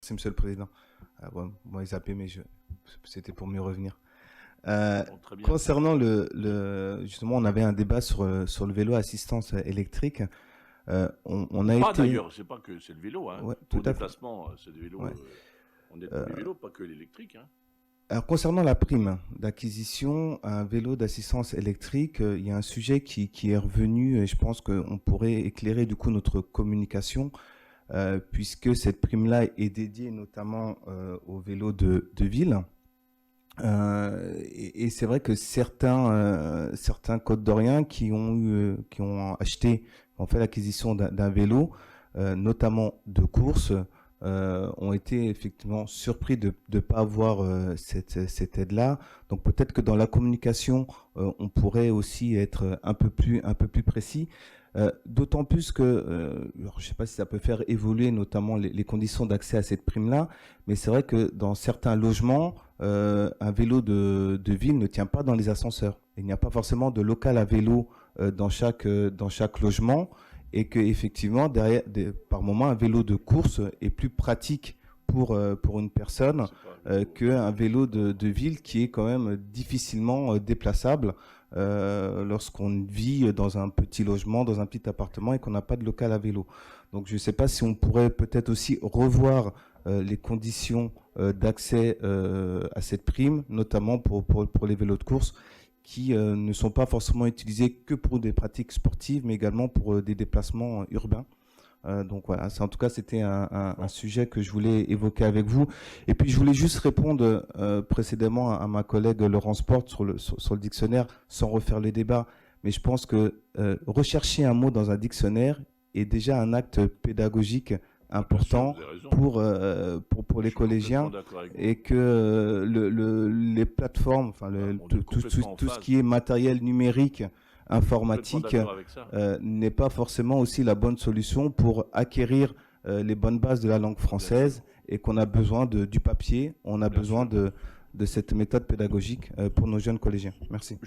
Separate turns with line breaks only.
Merci, Monsieur le Président. Bon, moi, ils zappé, mais c'était pour mieux revenir.
Bon, très bien.
Concernant justement, on avait un débat sur le vélo assistance électrique. On a
Pas
été,
d'ailleurs, c'est pas que c'est le vélo, hein.
ouais, tout
Pour
à fait.
déplacement, c'est le vélo.
Ouais.
On aide tous les vélos, pas que l'électrique, hein.
Alors, concernant la prime d'acquisition, un vélo d'assistance électrique, il y a un sujet qui est revenu et je pense qu'on pourrait éclairer du coup notre communication, puisque cette prime-là est dédiée notamment aux vélos de ville. Et c'est vrai que certains Côte-d'Oriens qui ont acheté, ont fait l'acquisition d'un vélo, notamment de course, ont été effectivement surpris de ne pas avoir cette aide-là. Donc peut-être que dans la communication, on pourrait aussi être un peu plus précis. D'autant plus que, alors, je ne sais pas si ça peut faire évoluer notamment les conditions d'accès à cette prime-là, mais c'est vrai que dans certains logements, un vélo de ville ne tient pas dans les ascenseurs. Il n'y a pas forcément de local à vélo dans chaque logement, et que effectivement derrière, par moment, un vélo de course est plus pratique pour une personne qu'un vélo de ville qui est quand même difficilement déplaçable lorsqu'on vit dans un petit logement, dans un petit appartement et qu'on n'a pas de local à vélo. Donc je ne sais pas si on pourrait peut-être aussi revoir les conditions d'accès à cette prime, notamment pour les vélos de course qui ne sont pas forcément utilisés que pour des pratiques sportives, mais également pour des déplacements urbains. Donc voilà, en tout cas, c'était un sujet que je voulais évoquer avec vous. Et puis, je voulais juste répondre précédemment à ma collègue Laurence Porte sur le dictionnaire, sans refaire le débat. Mais je pense que rechercher un mot dans un dictionnaire est déjà un acte pédagogique important pour les collégiens, et que les plateformes, enfin tout ce qui est matériel numérique, informatique, n'est pas forcément aussi la bonne solution pour acquérir les bonnes bases de la langue française, et qu'on a besoin du papier, on a besoin de cette méthode pédagogique pour nos jeunes collégiens. Merci.